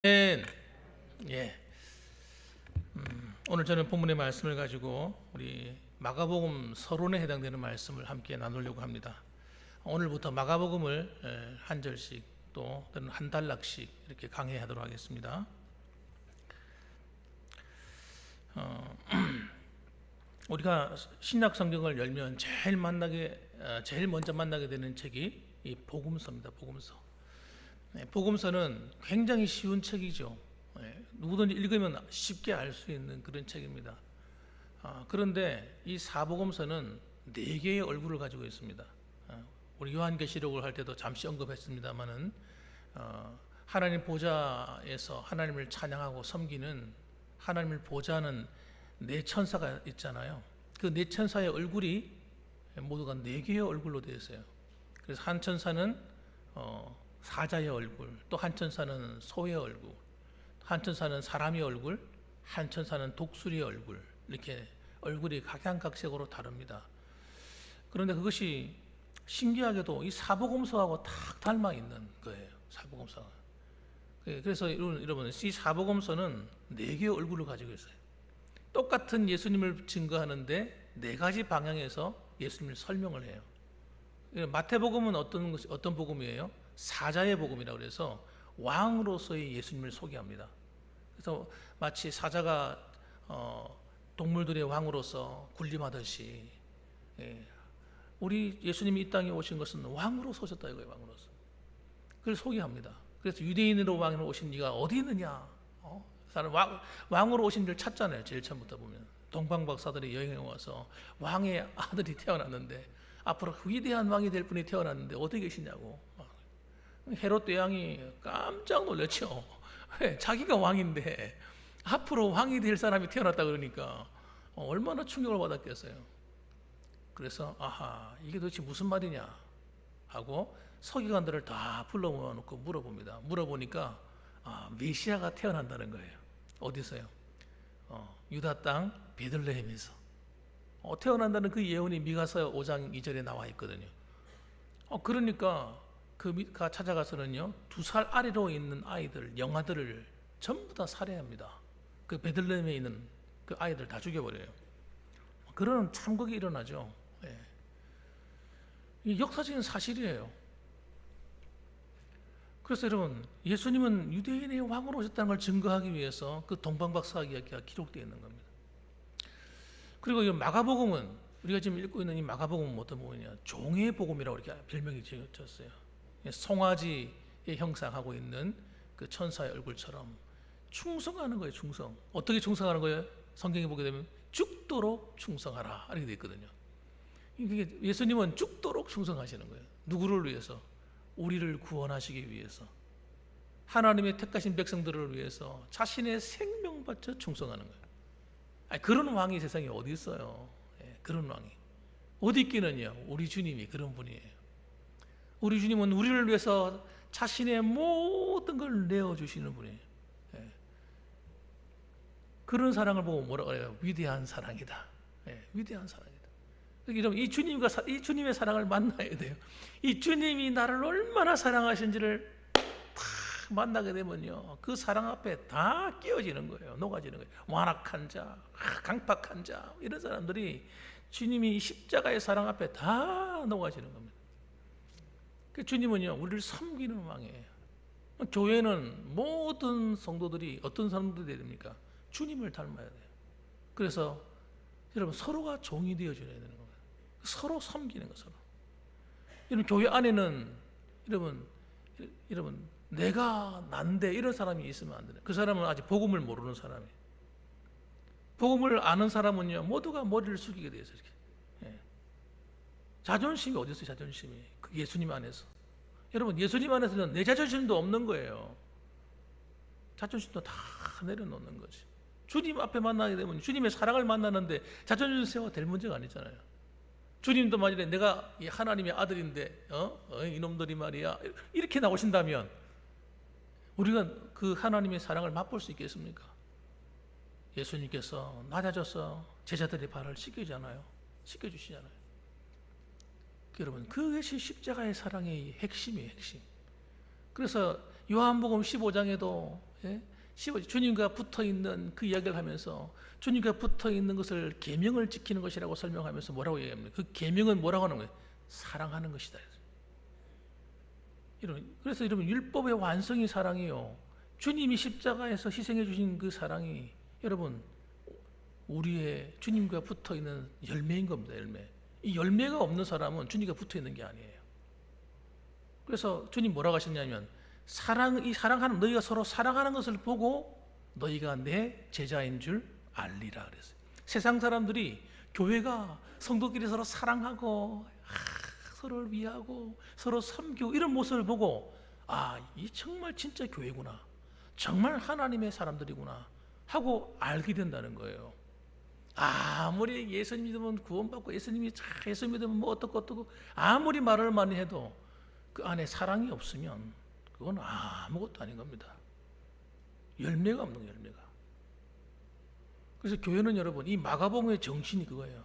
예. 오늘 저는 본문의 말씀을 가지고 우리 마가복음 서론에 해당되는 말씀을 함께 나누려고 합니다. 오늘부터 마가복음을 한 절씩 또 또는 한 단락씩 이렇게 강해하도록 하겠습니다. 우리가 신약 성경을 열면 제일 먼저 만나게 되는 책이 이 복음서입니다. 복음서. 복음서는 굉장히 쉬운 책이죠. 누구든지 읽으면 쉽게 알 수 있는 그런 책입니다. 그런데 이 사복음서는 네 개의 얼굴을 가지고 있습니다. 우리 요한계시록을 할 때도 잠시 언급했습니다마는 하나님 보좌에서 하나님을 찬양하고 섬기는 하나님을 보좌하는 네 천사가 있잖아요. 그 네 천사의 얼굴이 모두가 네 개의 얼굴로 되어 있어요. 그래서 한 천사는 사자의 얼굴, 또 한 천사는 소의 얼굴, 한 천사는 사람의 얼굴, 한 천사는 독수리의 얼굴, 이렇게 얼굴이 각양각색으로 다릅니다. 그런데 그것이 신기하게도 이 사복음서하고 딱 닮아 있는 거예요. 사복음서가. 그래서 여러분, 이 사복음서는 네 개의 얼굴을 가지고 있어요. 똑같은 예수님을 증거하는데 네 가지 방향에서 예수님을 설명을 해요. 마태복음은 어떤 복음이에요? 사자의 복음이라고 그래서 왕으로서의 예수님을 소개합니다. 그래서 마치 사자가 동물들의 왕으로서 군림하듯이 우리 예수님이 이 땅에 오신 것은 왕으로서 오셨다 이거예요. 왕으로서. 그걸 소개합니다. 그래서 유대인으로 왕으로 오신 이가 어디 있느냐? 사람 왕으로 오신 줄 찾잖아요. 제일 처음부터 보면 동방박사들이 여행에 와서 왕의 아들이 태어났는데 앞으로 위대한 왕이 될 분이 태어났는데 어디 계시냐고. 헤롯 대왕이 깜짝 놀랐죠. 왜? 자기가 왕인데 앞으로 왕이 될 사람이 태어났다 그러니까 얼마나 충격을 받았겠어요. 그래서 이게 도대체 무슨 말이냐 하고 서기관들을 다 불러 모아놓고 물어봅니다. 물어보니까 메시아가 태어난다는 거예요. 어디서요? 유다 땅 베들레헴에서 태어난다는 그 예언이 미가서 5장 2절에 나와 있거든요. 그러니까 그가 찾아가서는요 2살 아래로 있는 아이들, 영아들을 전부 다 살해합니다. 그 베들레헴에 있는 그 아이들 다 죽여버려요. 그런 참극이 일어나죠. 이 역사적인 사실이에요. 그래서 여러분, 예수님은 유대인의 왕으로 오셨다는 걸 증거하기 위해서 그 동방박사 이야기가 기록되어 있는 겁니다. 그리고 이 마가복음은 우리가 지금 읽고 있는 이 마가복음은 어떤 복음이냐? 종의 복음이라고 이렇게 별명이 지어졌어요. 송아지의 형상하고 있는 그 천사의 얼굴처럼 충성하는 거예요. 충성. 어떻게 충성하는 거예요? 성경에 보게 되면 죽도록 충성하라 이렇게 되어 있거든요. 이게 예수님은 죽도록 충성하시는 거예요. 누구를 위해서? 우리를 구원하시기 위해서, 하나님의 택하신 백성들을 위해서 자신의 생명 바쳐 충성하는 거예요. 그런 왕이 세상에 어디 있어요? 그런 왕이 어디 있기는요. 우리 주님이 그런 분이에요. 우리 주님은 우리를 위해서 자신의 모든 걸 내어주시는 분이에요. 그런 사랑을 보고 뭐라고 해요? 위대한 사랑이다. 위대한 사랑이다. 여러분, 이 주님의 사랑을 만나야 돼요. 이 주님이 나를 얼마나 사랑하신지를 딱 만나게 되면요, 그 사랑 앞에 다 깨어지는 거예요. 녹아지는 거예요. 완악한 자, 강팍한 자, 이런 사람들이 주님이 십자가의 사랑 앞에 다 녹아지는 겁니다. 그 주님은요, 우리를 섬기는 왕이에요. 교회는 모든 성도들이 어떤 사람들이 돼야 됩니까? 주님을 닮아야 돼요. 그래서 여러분, 서로가 종이 되어줘야 되는 거예요. 서로 섬기는 거. 서로. 여러분, 교회 안에는 여러분 내가 난데 이런 사람이 있으면 안 돼요. 그 사람은 아직 복음을 모르는 사람이에요. 복음을 아는 사람은요 모두가 머리를 숙이게 돼요. 이렇게. 자존심이 어디 있어요? 자존심이 그 예수님 안에서. 여러분, 예수님 안에서는 내 자존심도 없는 거예요. 자존심도 다 내려놓는 거지. 주님 앞에 만나게 되면 주님의 사랑을 만나는데 자존심 세워야 될 문제가 아니잖아요. 주님도 만일에 내가 하나님의 아들인데 이놈들이 말이야 이렇게 나오신다면 우리가 그 하나님의 사랑을 맛볼 수 있겠습니까? 예수님께서 낮아져서 제자들의 발을 씻겨주잖아요. 씻겨주시잖아요. 여러분, 그것이 십자가의 사랑의 핵심이에요. 핵심. 그래서 요한복음 15장에도 주님과 붙어 있는 그 이야기를 하면서 주님과 붙어 있는 것을 계명을 지키는 것이라고 설명하면서 뭐라고 얘기합니까? 그 계명은 뭐라고 하는 거예요? 사랑하는 것이다. 그래서 여러분, 율법의 완성이 사랑이요. 주님이 십자가에서 희생해 주신 그 사랑이 여러분, 우리의 주님과 붙어 있는 열매인 겁니다. 열매. 이 열매가 없는 사람은 주님과 붙어 있는 게 아니에요. 그래서 주님 뭐라고 하셨냐면, 이 사랑하는, 너희가 서로 사랑하는 것을 보고 너희가 내 제자인 줄 알리라 그랬어요. 세상 사람들이 교회가 성도끼리 서로 사랑하고 서로를 위하고 서로 섬기고 이런 모습을 보고, 이 정말 진짜 교회구나, 정말 하나님의 사람들이구나 하고 알게 된다는 거예요. 아무리 예수 믿으면 구원받고 예수 믿으면 뭐 어떻고 아무리 말을 많이 해도 그 안에 사랑이 없으면 그건 아무것도 아닌 겁니다. 열매가 없는 거예요. 열매가. 그래서 교회는 여러분, 이 마가복음의 정신이 그거예요.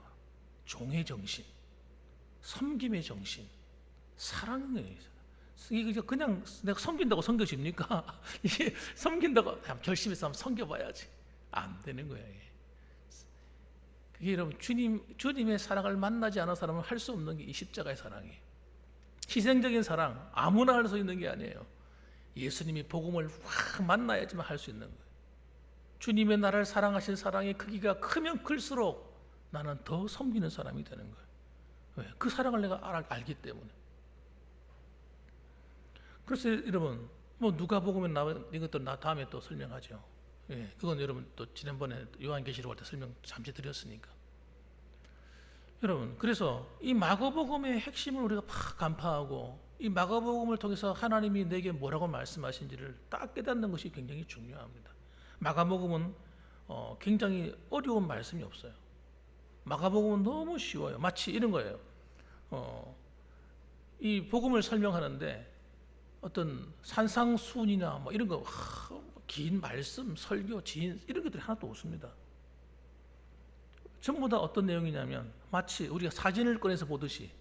종의 정신, 섬김의 정신, 사랑의. 이게 그냥 내가 섬긴다고 섬겨집니까? 이게 섬긴다고 결심해서 한번 섬겨봐야지. 안 되는 거예요. 그게 여러분, 주님의 사랑을 만나지 않은 사람은 할 수 없는 게 이 십자가의 사랑이에요. 희생적인 사랑, 아무나 할 수 있는 게 아니에요. 예수님이 복음을 확 만나야지만 할 수 있는 거예요. 주님의 나를 사랑하신 사랑의 크기가 크면 클수록 나는 더 섬기는 사람이 되는 거예요. 왜? 그 사랑을 내가 알기 때문에. 그래서 여러분, 뭐 누가복음에 나온 이것도 다음에 또 설명하죠. 그건 여러분 또 지난번에 요한계시록 할 때 설명 잠시 드렸으니까. 여러분, 그래서 이 마가복음의 핵심을 우리가 팍 간파하고 이 마가복음을 통해서 하나님이 내게 뭐라고 말씀하신지를 딱 깨닫는 것이 굉장히 중요합니다. 마가복음은 굉장히 어려운 말씀이 없어요. 마가복음은 너무 쉬워요. 마치 이런 거예요. 이 복음을 설명하는데 어떤 산상수훈이나 뭐 이런 거, 긴 말씀, 설교, 지인 이런 것들이 하나도 없습니다. 전부 다 어떤 내용이냐면 마치 우리가 사진을 꺼내서 보듯이,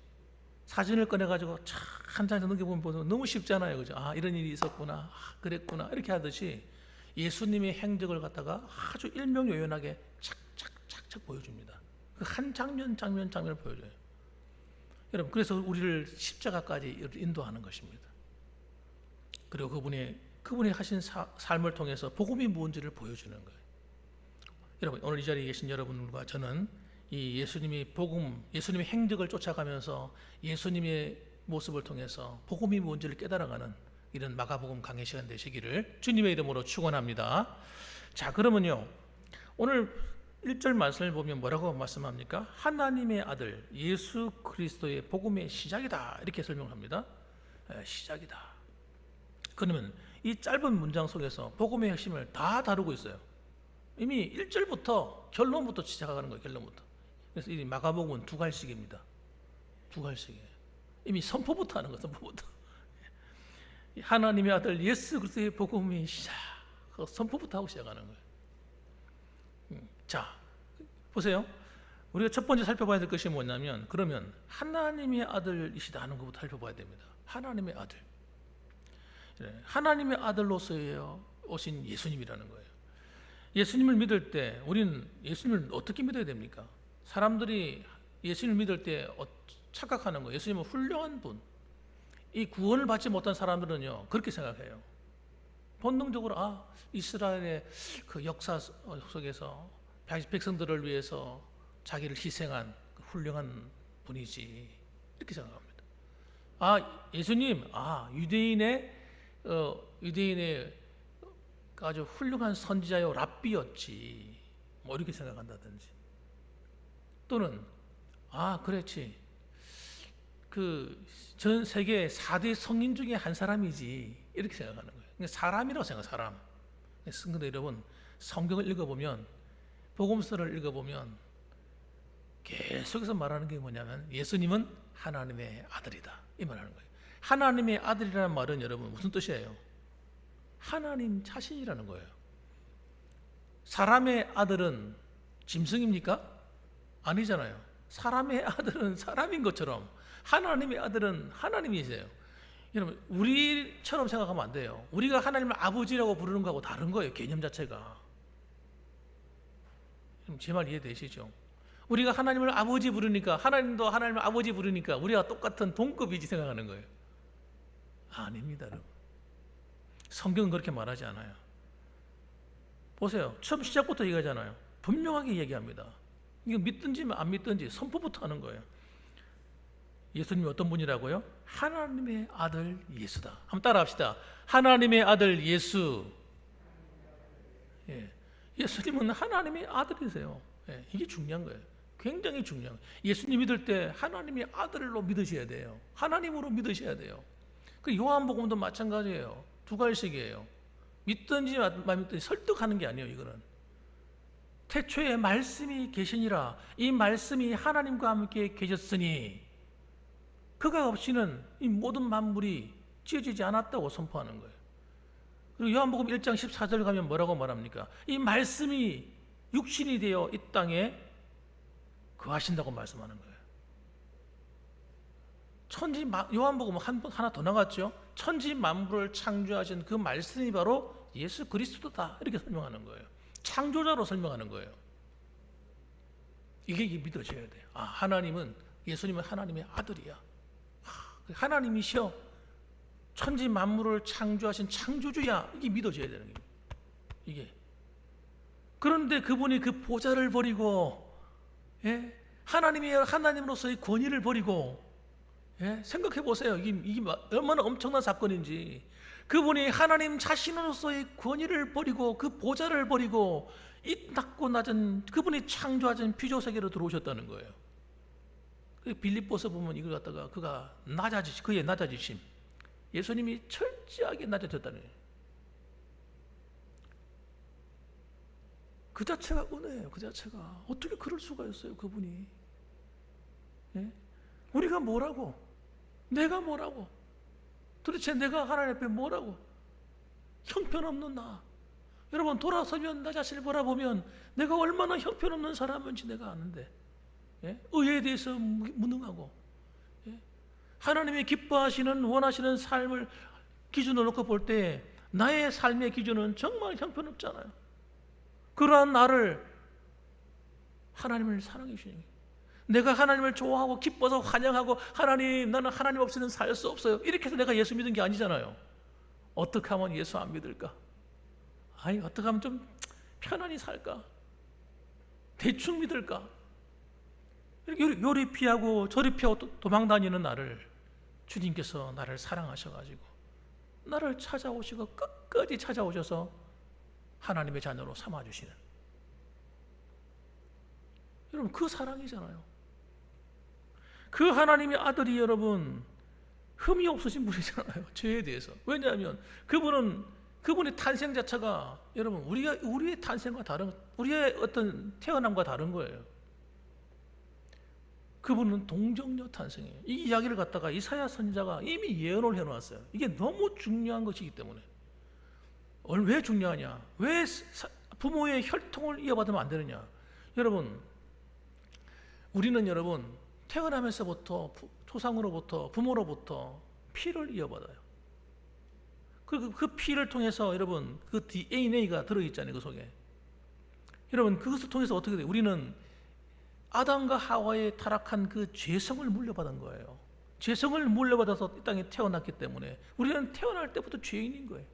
사진을 꺼내가지고 한 장에서 넘겨보면 너무 쉽잖아요. 그죠? 이런 일이 있었구나, 그랬구나, 이렇게 하듯이 예수님의 행적을 갖다가 아주 일명요연하게 착착착착 보여줍니다. 그 한 장면을 보여줘요. 여러분, 그래서 우리를 십자가까지 인도하는 것입니다. 그리고 그분이 하신 삶을 통해서 복음이 무엇인지를 보여주는 거예요. 여러분, 오늘 이 자리에 계신 여러분과 저는 이 예수님의 복음, 예수님의 행적을 쫓아가면서 예수님의 모습을 통해서 복음이 뭔지를 깨달아가는 이런 마가복음 강의 시간 되시기를 주님의 이름으로 축원합니다. 자, 그러면요, 오늘 1절 말씀을 보면 뭐라고 말씀합니까? 하나님의 아들 예수 그리스도의 복음의 시작이다, 이렇게 설명합니다. 시작이다. 그러면 이 짧은 문장 속에서 복음의 핵심을 다 다루고 있어요. 이미 1절부터 결론부터 시작하는 거예요. 결론부터. 그래서 이 마가복음은 두 갈식입니다. 두 갈식이에요. 이미 선포부터 하는 거예요. 선포부터. 하나님의 아들 예수 그리스도의 복음이 시작. 선포부터 하고 시작하는 거예요. 자, 보세요. 우리가 첫 번째 살펴봐야 될 것이 뭐냐면, 그러면 하나님의 아들이시다 하는 것부터 살펴봐야 됩니다. 하나님의 아들. 하나님의 아들로서 오신 예수님이라는 거예요. 예수님을 믿을 때 우리는 예수님을 어떻게 믿어야 됩니까? 사람들이 예수님을 믿을 때 착각하는 거예요. 예수님은 훌륭한 분. 이 구원을 받지 못한 사람들은요, 그렇게 생각해요. 본능적으로 이스라엘의 그 역사 속에서 백성들을 위해서 자기를 희생한 그 훌륭한 분이지, 이렇게 생각합니다. 예수님, 유대인의 아주 훌륭한 선지자요 랍비였지, 뭐 이렇게 생각한다든지, 또는 그렇지, 그 전 세계 4대 성인 중에 한 사람이지, 이렇게 생각하는 거예요. 사람이라고 생각, 사람. 근데 여러분, 성경을 읽어보면, 복음서를 읽어보면 계속해서 말하는 게 뭐냐면 예수님은 하나님의 아들이다, 이 말하는 거예요. 하나님의 아들이라는 말은 여러분 무슨 뜻이에요? 하나님 자신이라는 거예요. 사람의 아들은 짐승입니까? 아니잖아요. 사람의 아들은 사람인 것처럼 하나님의 아들은 하나님이세요. 여러분, 우리처럼 생각하면 안 돼요. 우리가 하나님을 아버지라고 부르는 거하고 다른 거예요. 개념 자체가. 제 말 이해되시죠? 우리가 하나님을 아버지 부르니까, 하나님도 하나님을 아버지 부르니까 우리가 똑같은 동급이지 생각하는 거예요. 아닙니다, 여러분. 성경은 그렇게 말하지 않아요. 보세요. 처음 시작부터 얘기하잖아요. 분명하게 얘기합니다. 이거 믿든지 안 믿든지 선포부터 하는 거예요. 예수님이 어떤 분이라고요? 하나님의 아들 예수다. 한번 따라 합시다. 하나님의 아들 예수. 예. 예수님은 하나님의 아들이세요. 예. 이게 중요한 거예요. 굉장히 중요한 거예요. 예수님 믿을 때 하나님의 아들로 믿으셔야 돼요. 하나님으로 믿으셔야 돼요. 그 요한복음도 마찬가지예요. 두 갈식이에요. 믿든지 안 믿든지 설득하는 게 아니에요. 이거는 태초에 말씀이 계시니라. 이 말씀이 하나님과 함께 계셨으니 그가 없이는 이 모든 만물이 지어지지 않았다고 선포하는 거예요. 그리고 요한복음 1장 14절 가면 뭐라고 말합니까? 이 말씀이 육신이 되어 이 땅에 거하신다고 말씀하는 거예요. 요한복음 하나 더 나갔죠. 천지 만물을 창조하신 그 말씀이 바로 예수 그리스도다. 이렇게 설명하는 거예요. 창조자로 설명하는 거예요. 이게 믿어져야 돼요. 아, 하나님은, 예수님은 하나님의 아들이야. 하나님이셔. 천지 만물을 창조하신 창조주야. 이게 믿어져야 되는 거예요. 이게. 그런데 그분이 그 보좌를 버리고, 예? 하나님으로서의 권위를 버리고, 예? 생각해 보세요. 이게 얼마나 엄청난 사건인지. 그분이 하나님 자신으로서의 권위를 버리고 그 보좌를 버리고 이 낮고 낮은 그분이 창조하신 피조세계로 들어오셨다는 거예요. 빌립보서 보면 이걸 갖다가 그의 낮아지심. 예수님이 철저하게 낮아졌다는 거예요. 그 자체가 은혜예요. 그 자체가. 어떻게 그럴 수가 있어요, 그분이. 예? 우리가 뭐라고? 내가 뭐라고? 도대체 내가 하나님 앞에 뭐라고? 형편없는 나. 여러분, 돌아서면 나 자신을 바라보면 내가 얼마나 형편없는 사람인지 내가 아는데, 예? 의에 대해서 무능하고, 예? 하나님이 기뻐하시는 원하시는 삶을 기준으로 놓고 볼 때 나의 삶의 기준은 정말 형편없잖아요. 그러한 나를 하나님을 사랑해 주시는 거예요. 내가 하나님을 좋아하고 기뻐서 환영하고 하나님, 나는 하나님 없이는 살 수 없어요. 이렇게 해서 내가 예수 믿은 게 아니잖아요. 어떻게 하면 예수 안 믿을까? 아니, 어떻게 하면 좀 편안히 살까? 대충 믿을까? 이렇게 요리 피하고 저리 피하고 도망다니는 나를 주님께서 나를 사랑하셔가지고 나를 찾아오시고 끝까지 찾아오셔서 하나님의 자녀로 삼아주시는, 여러분, 그 사랑이잖아요. 그 하나님의 아들이 여러분 흠이 없으신 분이잖아요. 죄에 대해서. 왜냐하면 그분의 탄생 자체가 여러분 우리의 탄생과 다른, 우리의 어떤 태어남과 다른 거예요. 그분은 동정녀 탄생이에요. 이 이야기를 갖다가 이사야 선지자가 이미 예언을 해놓았어요. 이게 너무 중요한 것이기 때문에. 왜 중요하냐? 왜 부모의 혈통을 이어받으면 안 되느냐? 여러분, 우리는 여러분 태어나면서부터 조상으로부터, 부모로부터 피를 이어받아요. 그 피를 통해서 여러분 그 DNA가 들어있잖아요. 그 속에. 여러분, 그것을 통해서 어떻게 돼요? 우리는 아담과 하와의 타락한 그 죄성을 물려받은 거예요. 죄성을 물려받아서 이 땅에 태어났기 때문에 우리는 태어날 때부터 죄인인 거예요.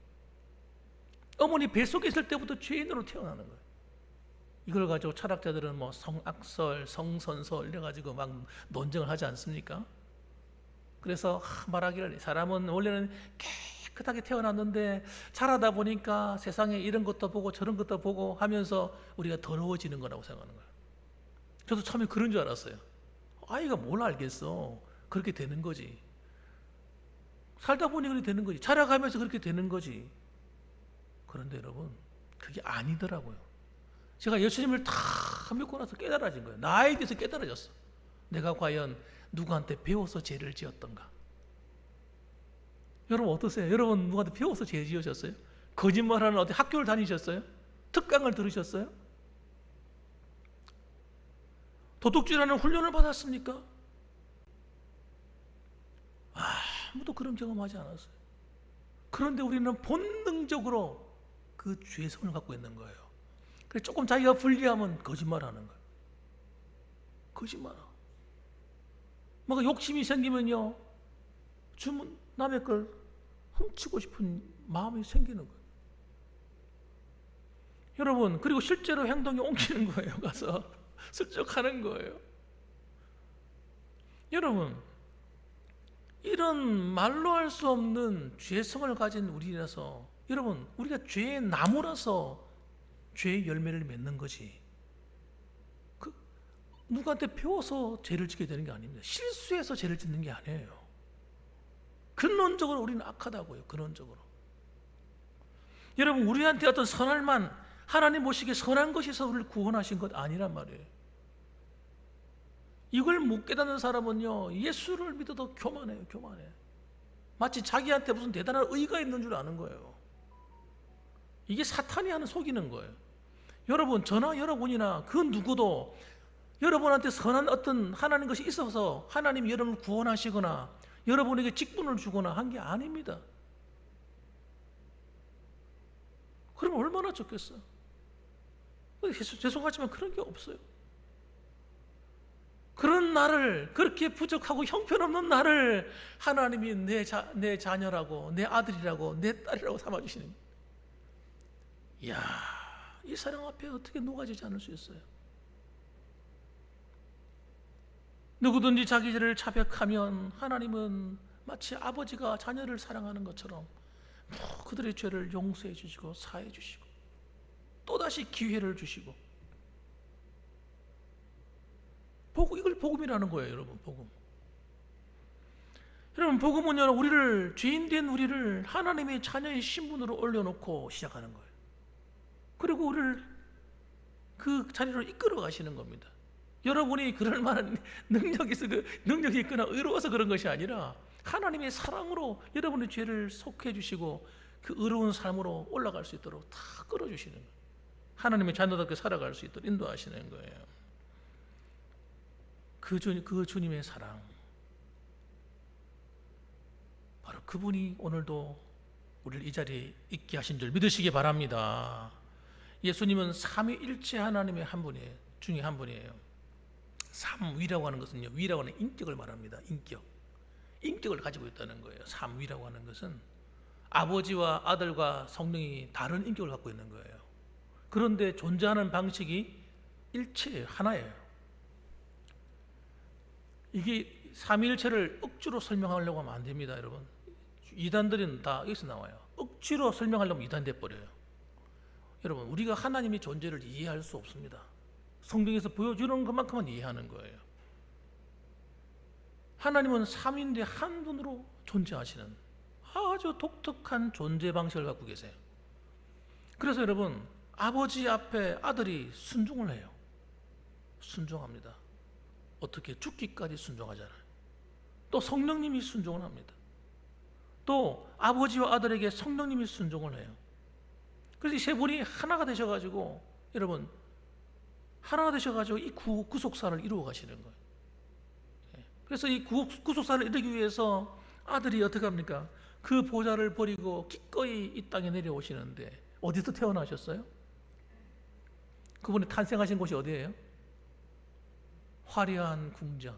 어머니 뱃속에 있을 때부터 죄인으로 태어나는 거예요. 이걸 가지고 철학자들은 뭐 성악설, 성선설 이래가지고 막 논쟁을 하지 않습니까? 그래서 말하기를 사람은 원래는 깨끗하게 태어났는데 자라다 보니까 세상에 이런 것도 보고 저런 것도 보고 하면서 우리가 더러워지는 거라고 생각하는 거예요. 저도 처음에 그런 줄 알았어요. 아이가 뭘 알겠어. 그렇게 되는 거지. 살다 보니 그렇게 되는 거지. 자라가면서 그렇게 되는 거지. 그런데 여러분, 그게 아니더라고요. 제가 예수님을 다 믿고 나서 깨달아진 거예요. 나에 대해서 깨달아졌어. 내가 과연 누구한테 배워서 죄를 지었던가? 여러분 어떠세요? 여러분 누구한테 배워서 죄 지으셨어요? 거짓말하는 어디 학교를 다니셨어요? 특강을 들으셨어요? 도둑질하는 훈련을 받았습니까? 아무도 그런 경험하지 않았어요. 그런데 우리는 본능적으로 그 죄성을 갖고 있는 거예요. 그래서 조금 자기가 불리하면 거짓말하는 거예요. 거짓말하고 막 욕심이 생기면요, 주문 남의 걸 훔치고 싶은 마음이 생기는 거예요. 여러분, 그리고 실제로 행동이 옮기는 거예요. 가서 슬쩍 하는 거예요. 여러분, 이런 말로 할 수 없는 죄성을 가진 우리라서, 여러분, 우리가 죄의 나무라서 죄의 열매를 맺는 거지, 누구한테 배워서 죄를 짓게 되는 게 아닙니다. 실수해서 죄를 짓는 게 아니에요. 근원적으로 우리는 악하다고요. 근원적으로. 여러분, 우리한테 어떤 선할만, 하나님 보시기에 선한 것이 있어서 우리를 구원하신 것 아니란 말이에요. 이걸 못 깨닫는 사람은요, 예수를 믿어도 교만해요. 교만해. 마치 자기한테 무슨 대단한 의가 있는 줄 아는 거예요. 이게 사탄이 하는 속이는 거예요. 여러분, 저나 여러분이나 그 누구도 여러분한테 선한 어떤 하나님 것이 있어서 하나님이 여러분을 구원하시거나 여러분에게 직분을 주거나 한 게 아닙니다. 그러면 얼마나 좋겠어. 죄송하지만 그런 게 없어요. 그런 나를, 그렇게 부족하고 형편없는 나를 하나님이 내 자녀라고, 내 아들이라고, 내 딸이라고 삼아주시는 거예요. 이야, 이 사랑 앞에 어떻게 녹아지지 않을 수 있어요? 누구든지 자기 죄를 자백하면 하나님은 마치 아버지가 자녀를 사랑하는 것처럼 그들의 죄를 용서해 주시고 사해 주시고 또다시 기회를 주시고, 이걸 복음이라는 거예요. 여러분, 복음. 여러분, 복음은요, 우리를, 죄인된 우리를 하나님의 자녀의 신분으로 올려놓고 시작하는 거예요. 그리고 우리를 그 자리로 이끌어 가시는 겁니다. 여러분이 그럴 만한 능력이 있거나 의로워서 그런 것이 아니라 하나님의 사랑으로 여러분의 죄를 속해 주시고 그 의로운 삶으로 올라갈 수 있도록 다 끌어주시는 거예요. 하나님의 자녀답게 살아갈 수 있도록 인도하시는 거예요. 그 주님의 사랑, 바로 그분이 오늘도 우리를 이 자리에 있게 하신 줄 믿으시기 바랍니다. 예수님은 삼위일체 하나님의 한 분이에요. 중에 한 분이에요. 삼위라고 하는 것은요, 위라고 하는 인격을 말합니다. 인격을 가지고 있다는 거예요. 삼위라고 하는 것은 아버지와 아들과 성령이 다른 인격을 갖고 있는 거예요. 그런데 존재하는 방식이 일체예요. 하나예요. 이게 삼위일체를 억지로 설명하려고 하면 안 됩니다. 여러분, 이단들은 다 여기서 나와요. 억지로 설명하려면 이단 돼버려요. 여러분, 우리가 하나님의 존재를 이해할 수 없습니다. 성경에서 보여주는 것만큼은 이해하는 거예요. 하나님은 삼위인데 한 분으로 존재하시는 아주 독특한 존재 방식을 갖고 계세요. 그래서 여러분, 아버지 앞에 아들이 순종을 해요. 순종합니다. 어떻게? 죽기까지 순종하잖아요. 또 성령님이 순종을 합니다. 또 아버지와 아들에게 성령님이 순종을 해요. 그래서 이 세 분이 하나가 되셔가지고, 여러분, 하나가 되셔가지고 이 구속사를 이루어 가시는 거예요. 그래서 이 구속사를 이루기 위해서 아들이 어떻게 합니까? 그 보좌를 버리고 기꺼이 이 땅에 내려오시는데 어디서 태어나셨어요? 그분이 탄생하신 곳이 어디예요? 화려한 궁전,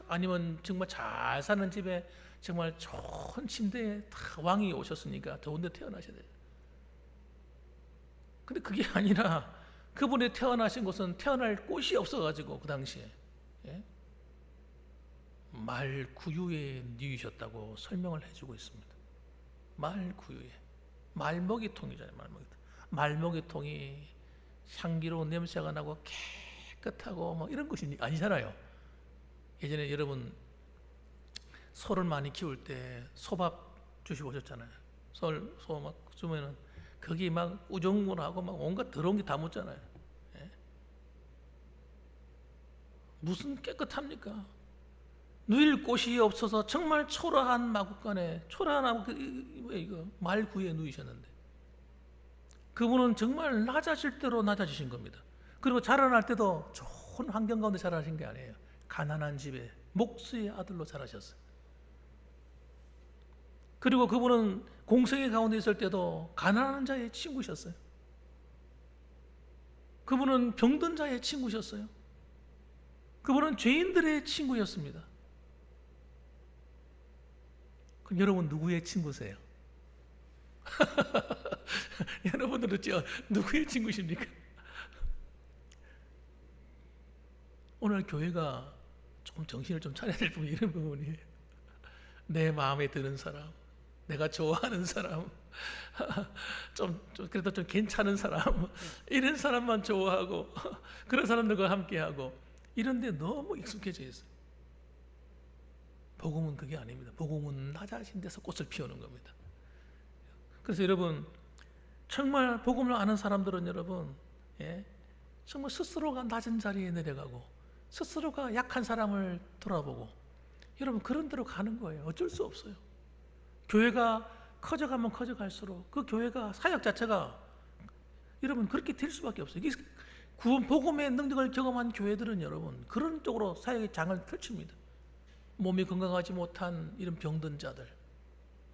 아니면 정말 잘 사는 집에 정말 좋은 침대에 다 왕이 오셨으니까 좋은 데 태어나셔야 돼요. 근데 그게 아니라 그분이 태어나신 곳은 태어날 곳이 없어가지고 그 당시에 말구유에 누이셨다고 설명을 해주고 있습니다. 말구유에, 말먹이통이잖아요. 말먹이통이 향기로운 냄새가 나고 깨끗하고 뭐 이런 것이 아니잖아요. 예전에 여러분 소를 많이 키울 때 소밥 주시고 오셨잖아요. 소 막 주면은 거기 막 우정물하고 막 온갖 더러운 게 다 묻잖아요. 무슨 깨끗합니까? 누일 곳이 없어서 정말 초라한 마구간에, 초라한 이거 말구에 누이셨는데 그분은 정말 낮아질 대로 낮아지신 겁니다. 그리고 자라날 때도 좋은 환경 가운데 자라신 게 아니에요. 가난한 집에 목수의 아들로 자라셨어요. 그리고 그분은 공생의 가운데 있을 때도 가난한 자의 친구셨어요. 그분은 병든 자의 친구셨어요. 그분은 죄인들의 친구였습니다. 그럼 여러분 누구의 친구세요? 여러분들은 누구의 친구십니까? 오늘 교회가 조금 정신을 좀 차려야 될 부분이 이런 부분이에요. 내 마음에 드는 사람, 내가 좋아하는 사람, 그래도 좀 괜찮은 사람, 이런 사람만 좋아하고 그런 사람들과 함께하고 이런데 너무 익숙해져 있어요. 복음은 그게 아닙니다. 복음은 낮아진 데서 꽃을 피우는 겁니다. 그래서 여러분 정말 복음을 아는 사람들은 여러분 정말 스스로가 낮은 자리에 내려가고 스스로가 약한 사람을 돌아보고 여러분 그런 대로 가는 거예요. 어쩔 수 없어요. 교회가 커져가면 커져갈수록 그 교회가 사역 자체가 여러분 그렇게 될 수밖에 없어요. 구원 복음의 능력을 경험한 교회들은 여러분 그런 쪽으로 사역의 장을 펼칩니다. 몸이 건강하지 못한 이런 병든 자들,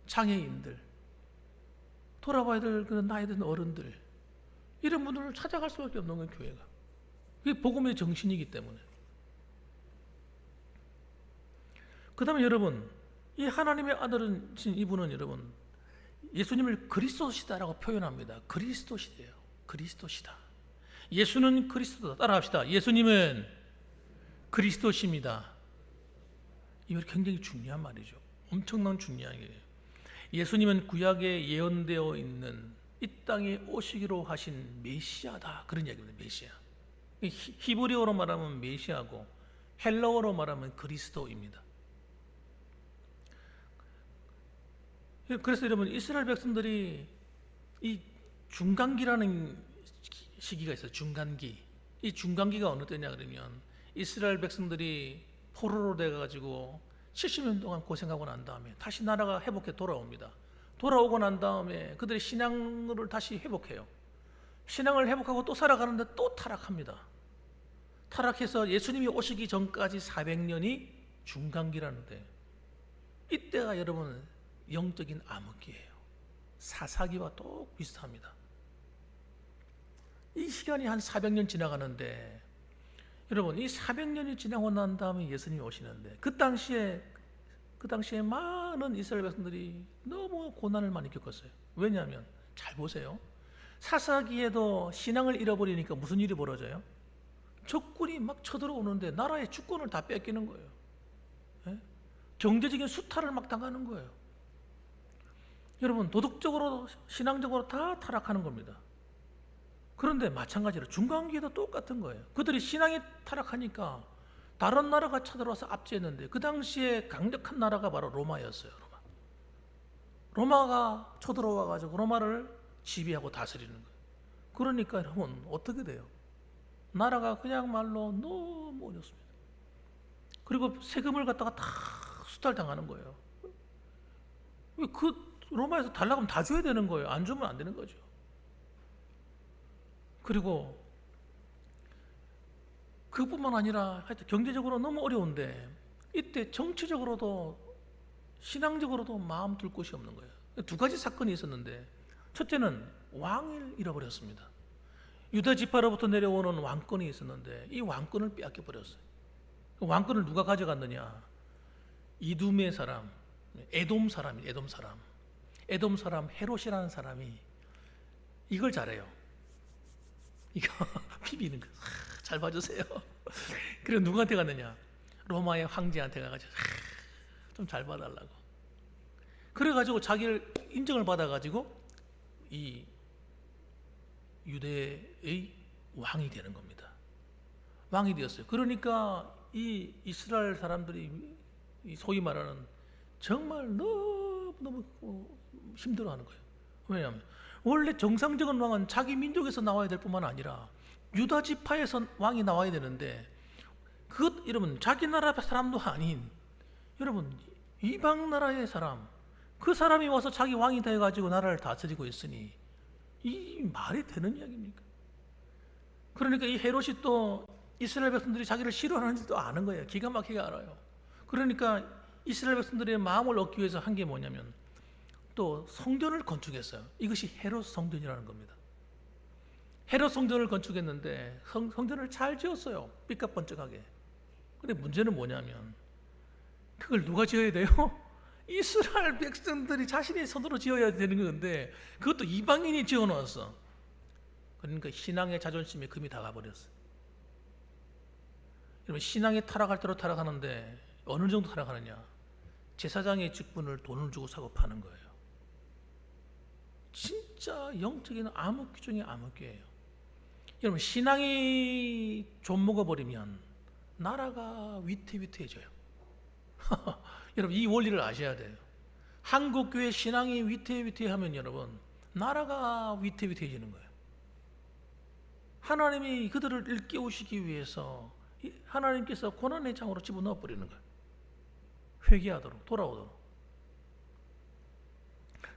장애인들, 돌아봐야 될 그런 나이 든 어른들, 이런 분들을 찾아갈 수밖에 없는 거예요. 교회가 그게 복음의 정신이기 때문에. 그 다음에 여러분 이 하나님의 아들은 이분은 여러분 예수님을 그리스도시다라고 표현합니다. 그리스도시대요. 그리스도시다. 예수는 그리스도다. 따라합시다. 예수님은 그리스도십니다. 이거 굉장히 중요한 말이죠. 엄청난 중요한 얘기예요. 예수님은 구약에 예언되어 있는 이 땅에 오시기로 하신 메시아다. 그런 얘기입니다. 메시아. 히브리어로 말하면 메시아고 헬라어로 말하면 그리스도입니다. 그래서 여러분 이스라엘 백성들이 이 중간기라는 시기가 있어요. 중간기. 이 중간기가 어느 때냐 그러면 이스라엘 백성들이 포로로 돼가지고 70년 동안 고생하고 난 다음에 다시 나라가 회복해 돌아옵니다. 돌아오고 난 다음에 그들이 신앙을 다시 회복해요. 신앙을 회복하고 또 살아가는데 또 타락합니다. 타락해서 예수님이 오시기 전까지 400년이 중간기라는데 이때가 여러분 영적인 암흑기예요. 사사기와 또 비슷합니다. 이 시간이 한 400년 지나가는데 여러분 이 400년이 지나고 난 다음에 예수님이 오시는데 그 당시에 많은 이스라엘 백성들이 너무 고난을 많이 겪었어요. 왜냐하면 잘 보세요. 사사기에도 신앙을 잃어버리니까 무슨 일이 벌어져요? 적군이 막 쳐들어오는데 나라의 주권을 다 뺏기는 거예요. 경제적인 수탈을 막 당하는 거예요. 여러분 도덕적으로 신앙적으로 다 타락하는 겁니다. 그런데 마찬가지로 중간기에도 똑같은 거예요. 그들이 신앙이 타락하니까 다른 나라가 쳐들어와서 압제했는데 그 당시에 강력한 나라가 바로 로마였어요. 로마가 쳐들어와 가지고 로마를 지배하고 다스리는 거예요. 그러니까 여러분 어떻게 돼요? 나라가 그냥 말로 너무 어렵습니다. 그리고 세금을 갖다가 다 수탈당하는 거예요. 그 로마에서 달라고 하면 다 줘야 되는 거예요. 안 주면 안 되는 거죠. 그리고 그뿐만 아니라 하여튼 경제적으로 너무 어려운데 이때 정치적으로도 신앙적으로도 마음 둘 곳이 없는 거예요. 두 가지 사건이 있었는데 첫째는 왕을 잃어버렸습니다. 유다 지파로부터 내려오는 왕권이 있었는데 이 왕권을 빼앗겨 버렸어요. 그 왕권을 누가 가져갔느냐? 이둠의 사람, 에돔 사람이 에돔 사람 헤롯이라는 사람이 이걸 잘해요. 이거 비비는 거 잘 봐주세요. 그래서 누구한테 갔느냐? 로마의 황제한테 가가지고 좀 잘 봐달라고. 그래가지고 자기를 인정을 받아가지고 이 유대의 왕이 되는 겁니다. 왕이 되었어요. 그러니까 이 이스라엘 사람들이 소위 말하는 정말 너무 힘들어하는 거예요. 왜냐하면 원래 정상적인 왕은 자기 민족에서 나와야 될 뿐만 아니라 유다 지파에서 왕이 나와야 되는데 그것 여러분 자기 나라 사람도 아닌 여러분 이방 나라의 사람 그 사람이 와서 자기 왕이 돼가지고 나라를 다스리고 있으니 이 말이 되는 이야기입니까? 그러니까 이 헤롯이 또 이스라엘 백성들이 자기를 싫어하는지도 아는 거예요. 기가 막히게 알아요. 그러니까 이스라엘 백성들의 마음을 얻기 위해서 한 게 뭐냐면 또 성전을 건축했어요. 이것이 헤롯 성전이라는 겁니다. 헤롯 성전을 건축했는데 성전을 잘 지었어요. 삐까뻔쩍하게. 근데 문제는 뭐냐면 그걸 누가 지어야 돼요? 이스라엘 백성들이 자신의 손으로 지어야 되는 건데 그것도 이방인이 지어놓았어. 그러니까 신앙의 자존심에 금이 다 가버렸어요. 여러분, 신앙이 타락할 대로 타락하는데 어느 정도 타락하느냐? 제사장의 직분을 돈을 주고 사고 파는 거예요. 진짜 영적인 암흑기 중에 암흑기예요. 여러분, 신앙이 좀먹어버리면 나라가 위태위태해져요. 여러분, 이 원리를 아셔야 돼요. 한국 교회 신앙이 위태위태하면 여러분, 나라가 위태위태해지는 거예요. 하나님이 그들을 일깨우시기 위해서 하나님께서 고난의 장으로 집어넣어 버리는 거예요. 회개하도록, 돌아오도록.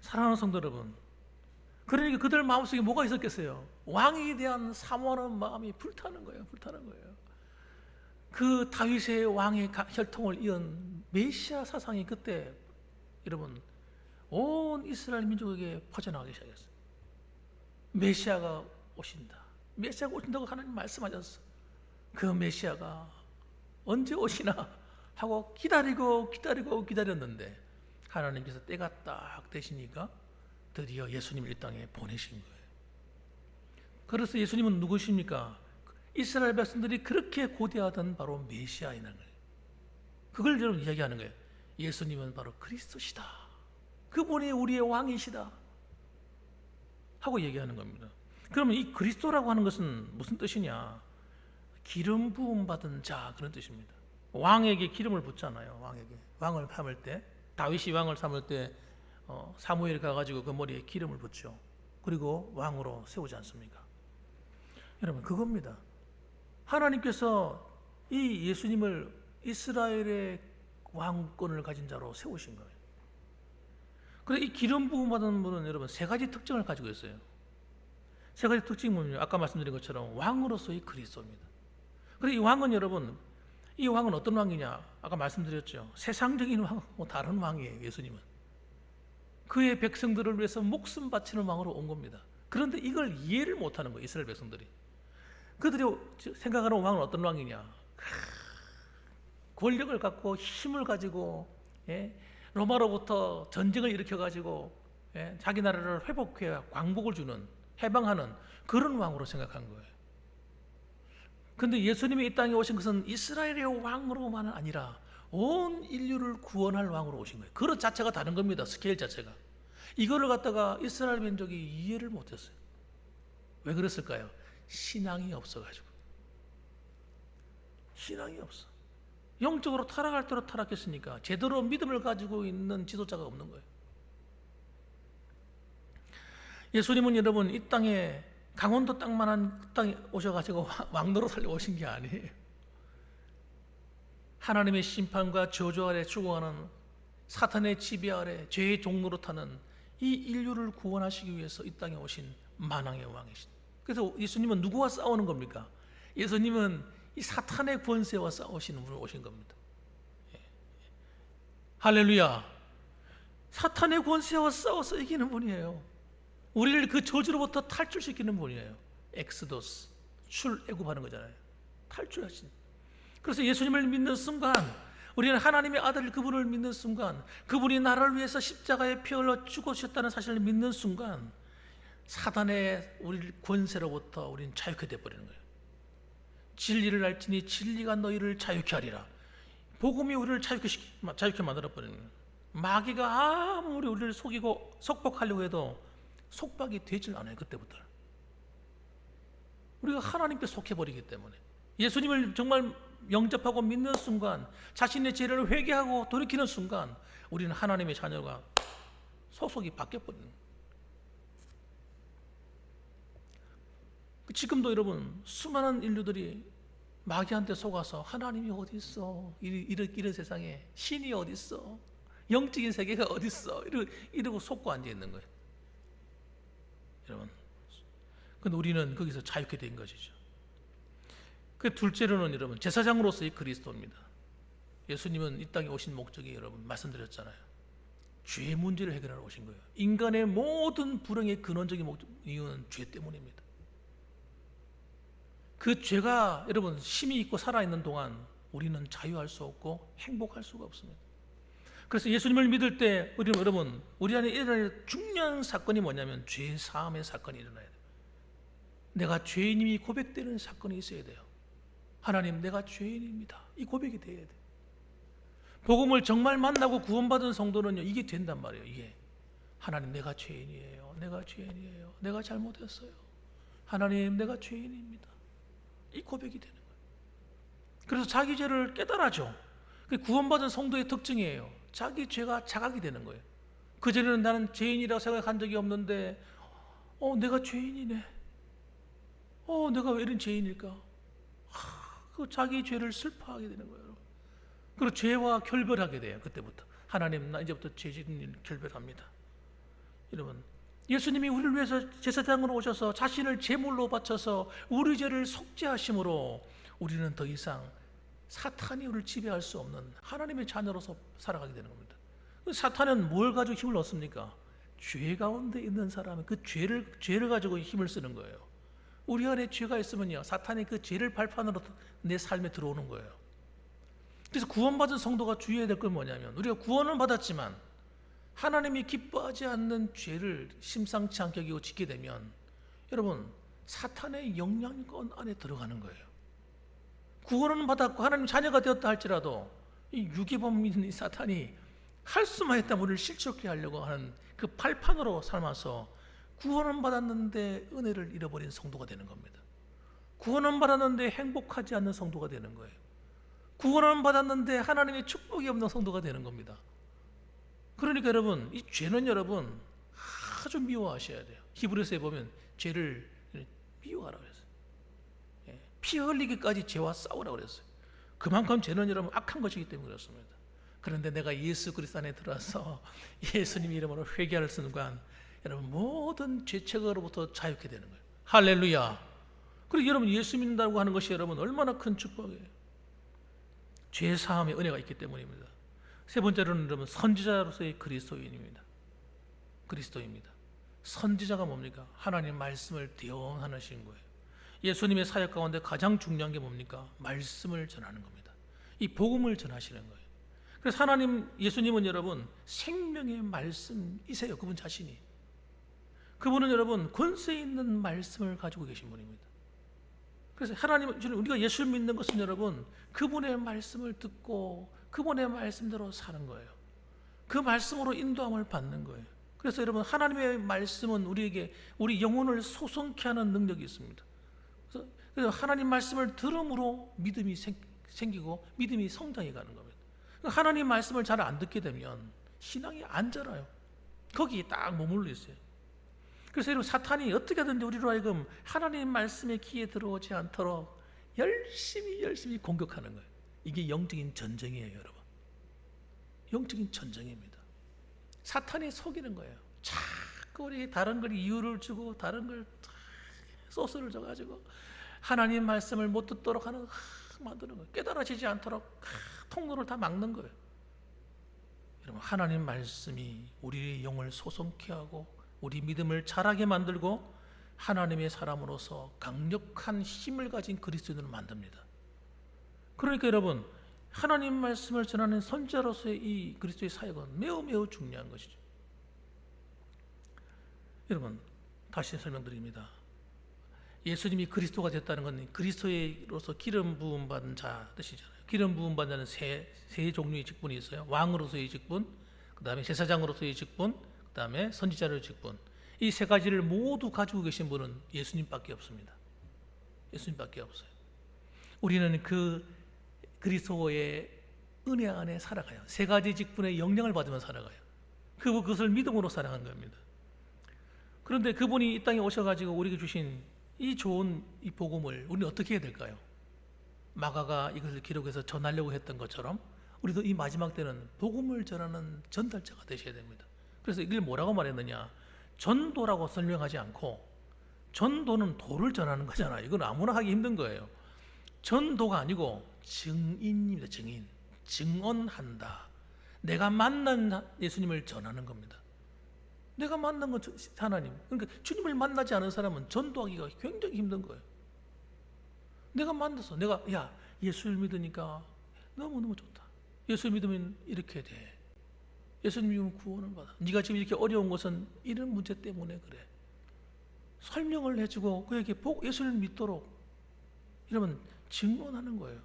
사랑하는 성도 여러분, 그러니까 그들 마음속에 뭐가 있었겠어요? 왕에 대한 사모하는 마음이 불타는 거예요. 불타는 거예요. 그 다윗의 왕의 혈통을 이은 메시아 사상이 그때 여러분 온 이스라엘 민족에게 퍼져나가기 시작했어요. 메시아가 오신다. 메시아가 오신다고 하나님 말씀하셨어. 그 메시아가 언제 오시나 하고 기다렸는데 하나님께서 때가 딱 되시니까 드디어 예수님을 이 땅에 보내신 거예요. 그래서 예수님은 누구십니까? 이스라엘 백성들이 그렇게 고대하던 바로 메시아인 거예요. 그걸 여러분 이야기하는 거예요. 예수님은 바로 그리스도시다. 그분이 우리의 왕이시다. 하고 얘기하는 겁니다. 그러면 이 그리스도라고 하는 것은 무슨 뜻이냐? 기름 부음 받은 자, 그런 뜻입니다. 왕에게 기름을 붓잖아요. 왕에게 왕을 삼을 때, 다윗이 왕을 삼을 때 사무엘이 가가지고 그 머리에 기름을 붓죠. 그리고 왕으로 세우지 않습니까? 여러분, 그겁니다. 하나님께서 이 예수님을 이스라엘의 왕권을 가진 자로 세우신 거예요. 그래서 이 기름 부음 받은 분은 여러분 세 가지 특징을 가지고 있어요. 세 가지 특징이 뭐냐면 아까 말씀드린 것처럼 왕으로서의 그리스도입니다. 그래서 이 왕은 여러분, 이 왕은 어떤 왕이냐? 아까 말씀드렸죠. 세상적인 왕, 다른 왕이에요. 예수님은 그의 백성들을 위해서 목숨 바치는 왕으로 온 겁니다. 그런데 이걸 이해를 못하는 거예요. 이스라엘 백성들이. 그들이 생각하는 왕은 어떤 왕이냐? 권력을 갖고 힘을 가지고 로마로부터 전쟁을 일으켜가지고 자기 나라를 회복해 광복을 주는, 해방하는 그런 왕으로 생각한 거예요. 그런데 예수님이 이 땅에 오신 것은 이스라엘의 왕으로만은 아니라 온 인류를 구원할 왕으로 오신 거예요. 그것 자체가 다른 겁니다. 스케일 자체가. 이거를 갖다가 이스라엘 민족이 이해를 못했어요. 왜 그랬을까요? 신앙이 없어가지고. 신앙이 없어. 영적으로 타락할 대로 타락했으니까 제대로 믿음을 가지고 있는 지도자가 없는 거예요. 예수님은 여러분 이 땅에 강원도 땅만한 땅에 오셔가지고 왕노릇 하려 오신 게 아니에요. 하나님의 심판과 저주 아래 죽어가는 사탄의 지배 아래 죄의 종노릇하는 이 인류를 구원하시기 위해서 이 땅에 오신 만왕의 왕이신. 그래서 예수님은 누구와 싸우는 겁니까? 예수님은 이 사탄의 권세와 싸우시는 분으로 오신 겁니다. 할렐루야. 사탄의 권세와 싸워서 이기는 분이에요. 우리를 그 저주로부터 탈출시키는 분이에요. 엑스도스, 출애굽하는 거잖아요. 탈출하신. 그래서 예수님을 믿는 순간, 우리는 하나님의 아들 그분을 믿는 순간, 그분이 나를 위해서 십자가에 피 흘려 죽으셨다는 사실을 믿는 순간 사단의 우리 권세로부터 우리는 자유케 되어버리는 거예요. 진리를 알지니 진리가 너희를 자유케 하리라. 복음이 우리를 자유케 만들어버리는 거예요. 마귀가 아무리 우리를 속이고 속박하려고 해도 속박이 되질 않아요. 그때부터 우리가 하나님께 속해버리기 때문에 예수님을 정말 영접하고 믿는 순간, 자신의 죄를 회개하고 돌이키는 순간 우리는 하나님의 자녀가 소속이 바뀌어버리는 거예요. 지금도 여러분 수많은 인류들이 마귀한테 속아서 하나님이 어디 있어? 이런 세상에 신이 어디 있어? 영적인 세계가 어디 있어? 이러고 속고 앉아 있는 거예요. 여러분, 근데 우리는 거기서 자유케 된 것이죠. 그 둘째로는 여러분 제사장으로서의 그리스도입니다. 예수님은 이 땅에 오신 목적이 여러분 말씀드렸잖아요. 죄의 문제를 해결하러 오신 거예요. 인간의 모든 불행의 근원적인 이유는 죄 때문입니다. 그 죄가 여러분 힘이 있고 살아있는 동안 우리는 자유할 수 없고 행복할 수가 없습니다. 그래서 예수님을 믿을 때 여러분 우리 안에 일어날 중요한 사건이 뭐냐면 죄 사함의 사건이 일어나야 돼요. 내가 죄인임이 고백되는 사건이 있어야 돼요. 하나님, 내가 죄인입니다. 이 고백이 돼야 돼요. 복음을 정말 만나고 구원받은 성도는요, 이게 된단 말이에요. 이게 하나님, 내가 죄인이에요. 내가 죄인이에요. 내가 잘못했어요. 하나님, 내가 죄인입니다. 이 고백이 되는 거예요. 그래서 자기 죄를 깨달아죠. 그게 구원받은 성도의 특징이에요. 자기 죄가 자각이 되는 거예요. 그전에는 나는 죄인이라고 생각한 적이 없는데 내가 죄인이네. 내가 왜 이런 죄인일까? 그 자기 죄를 슬퍼하게 되는 거예요. 그리고 죄와 결별하게 돼요. 그때부터 하나님, 나 이제부터 죄진 결별합니다. 여러분, 예수님이 우리를 위해서 제사장으로 오셔서 자신을 제물로 바쳐서 우리 죄를 속죄하심으로 우리는 더 이상 사탄이 우리를 지배할 수 없는 하나님의 자녀로서 살아가게 되는 겁니다. 사탄은 뭘 가지고 힘을 얻습니까? 죄 가운데 있는 사람은 그 죄를 가지고 힘을 쓰는 거예요. 우리 안에 죄가 있으면요, 사탄이 그 죄를 발판으로 내 삶에 들어오는 거예요. 그래서 구원받은 성도가 주의해야 될 건 뭐냐면, 우리가 구원을 받았지만 하나님이 기뻐하지 않는 죄를 심상치 않게 여기고 짓게 되면 여러분, 사탄의 영향권 안에 들어가는 거예요. 구원은 받았고 하나님 자녀가 되었다 할지라도 이 유괴범인 이 사탄이 할 수만 했다면 우리를 실족케 하려고 하는 그 발판으로 삼아서 구원은 받았는데 은혜를 잃어버린 성도가 되는 겁니다. 구원은 받았는데 행복하지 않는 성도가 되는 거예요. 구원은 받았는데 하나님의 축복이 없는 성도가 되는 겁니다. 그러니까 여러분, 이 죄는 여러분 아주 미워하셔야 돼요. 히브리서에 보면 죄를 미워하라고 했어요. 피 흘리기까지 죄와 싸우라고 그랬어요. 그만큼 죄는 여러분 악한 것이기 때문에 그렇습니다. 그런데 내가 예수 그리스도 안에 들어와서 예수님 이름으로 회개할 순간 여러분 모든 죄책으로부터 자유케 되는 거예요. 할렐루야. 그리고 여러분 예수 믿는다고 하는 것이 여러분 얼마나 큰 축복이에요. 죄 사함의 은혜가 있기 때문입니다. 세 번째로는 여러분 선지자로서의 그리스도인입니다. 그리스도입니다. 선지자가 뭡니까? 하나님 말씀을 대언하시는 거예요. 예수님의 사역 가운데 가장 중요한 게 뭡니까? 말씀을 전하는 겁니다. 이 복음을 전하시는 거예요. 그래서 예수님은 여러분 생명의 말씀이세요. 그분 자신이. 그분은 여러분 권세 있는 말씀을 가지고 계신 분입니다. 그래서 우리가 예수를 믿는 것은 여러분 그분의 말씀을 듣고 그분의 말씀대로 사는 거예요. 그 말씀으로 인도함을 받는 거예요. 그래서 여러분 하나님의 말씀은 우리 영혼을 소성케 하는 능력이 있습니다. 그래서 하나님 말씀을 들음으로 믿음이 생기고 믿음이 성장해 가는 겁니다. 하나님 말씀을 잘 안 듣게 되면 신앙이 안 자라요. 거기에 딱 머물러 있어요. 그래서 여러분 사탄이 어떻게든지 우리로 하여금 하나님 말씀의 귀에 들어오지 않도록 열심히 공격하는 거예요. 이게 영적인 전쟁이에요, 여러분. 영적인 전쟁입니다. 사탄이 속이는 거예요. 자꾸 우리 다른 걸 이유를 주고 다른 걸 소스를 줘가지고 하나님 말씀을 못 듣도록 하는 만드는 거예요. 깨달아지지 않도록 통로를 다 막는 거예요. 여러분 하나님 말씀이 우리의 영을 소성케 하고 우리 믿음을 자라게 만들고 하나님의 사람으로서 강력한 힘을 가진 그리스도인으로 만듭니다. 그러니까 여러분 하나님 말씀을 전하는 선지자로서의 이 그리스도의 사역은 매우 중요한 것이죠. 여러분 다시 설명드립니다. 예수님이 그리스도가 됐다는 건 그리스도로서 기름 부음 받은 자 뜻이잖아요. 기름 부음 받는 자는 세 종류의 직분이 있어요. 왕으로서의 직분, 그 다음에 제사장으로서의 직분, 그 다음에 선지자로의 직분. 이 세 가지를 모두 가지고 계신 분은 예수님밖에 없습니다. 예수님밖에 없어요. 우리는 그 그리스도의 은혜 안에 살아가요. 세 가지 직분의 영향을 받으며 살아가요. 그것을 믿음으로 살아가는 겁니다. 그런데 그분이 이 땅에 오셔가지고 우리에게 주신 이 좋은 이 복음을 우리는 어떻게 해야 될까요? 마가가 이것을 기록해서 전하려고 했던 것처럼 우리도 이 마지막 때는 복음을 전하는 전달자가 되셔야 됩니다. 그래서 이걸 뭐라고 말했느냐? 전도라고 설명하지 않고 전도는 도를 전하는 거잖아요. 이건 아무나 하기 힘든 거예요. 전도가 아니고 증인입니다. 증언한다. 내가 만난 예수님을 전하는 겁니다. 내가 만난 건 하나님. 그러니까 주님을 만나지 않은 사람은 전도하기가 굉장히 힘든 거예요. 내가 만나서 야, 예수를 믿으니까 너무너무 좋다. 예수 믿으면 이렇게 돼. 예수 믿으면 구원을 받아. 네가 지금 이렇게 어려운 것은 이런 문제 때문에 그래. 설명을 해주고 그에게 예수를 믿도록 이러면 증언하는 거예요.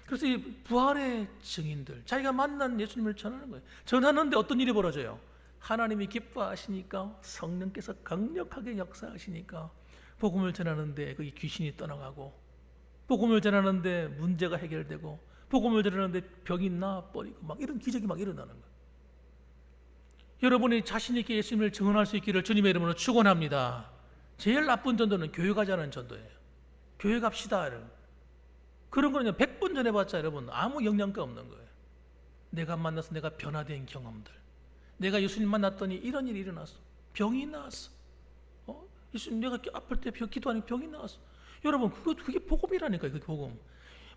그래서 이 부활의 증인들, 자기가 만난 예수님을 전하는 거예요. 전하는데 어떤 일이 벌어져요? 하나님이 기뻐하시니까, 성령께서 강력하게 역사하시니까 복음을 전하는데 거기 귀신이 떠나가고, 복음을 전하는데 문제가 해결되고, 복음을 전하는데 병이 나버리고, 막 이런 기적이 막 일어나는 거예요. 여러분이 자신 있게 예수님을 증언할 수 있기를 주님의 이름으로 축원합니다. 제일 나쁜 전도는 교회 가자는 전도예요. 교회 갑시다. 그런 거는 100번 전해봤자 여러분 아무 영향가 없는 거예요. 내가 만나서 내가 변화된 경험들, 내가 예수님 만났더니 이런 일이 일어났어. 병이 나았어. 예수님 내가 아플 때 기도하니까 병이 나았어. 여러분 그게 복음이라니까요. 그게 복음.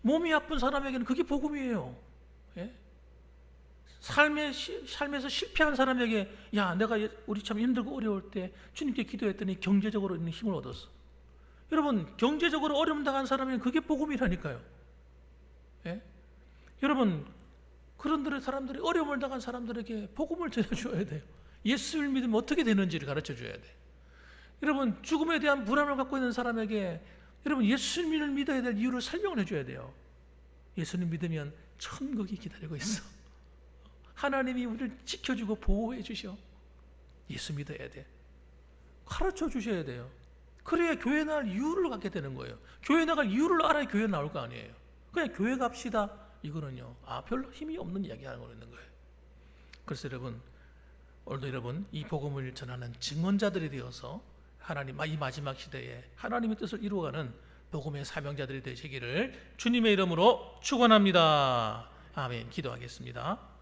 몸이 아픈 사람에게는 그게 복음이에요. 예? 삶에서 실패한 사람에게 야, 내가 우리 참 힘들고 어려울 때 주님께 기도했더니 경제적으로 있는 힘을 얻었어. 여러분 경제적으로 어려움 당한 사람에게 그게 복음이라니까요. 예? 여러분 그런 사람들이 어려움을 당한 사람들에게 복음을 전해줘야 돼요. 예수를 믿으면 어떻게 되는지를 가르쳐줘야 돼요. 여러분 죽음에 대한 불안을 갖고 있는 사람에게 여러분 예수님을 믿어야 될 이유를 설명을 해줘야 돼요. 예수님 믿으면 천국이 기다리고 있어. 하나님이 우리를 지켜주고 보호해 주셔. 예수 믿어야 돼. 가르쳐 주셔야 돼요. 그래야 교회 나갈 이유를 갖게 되는 거예요. 교회 나갈 이유를 알아야 교회 나올 거 아니에요. 그냥 교회 갑시다. 이거는요, 별로 힘이 없는 이야기 하는 거 있는 거예요. 그래서 여러분, 오늘도 여러분 이 복음을 전하는 증언자들이 되어서 하나님 이 마지막 시대에 하나님의 뜻을 이루어가는 복음의 사명자들이 되시기를 주님의 이름으로 축원합니다. 아멘. 기도하겠습니다.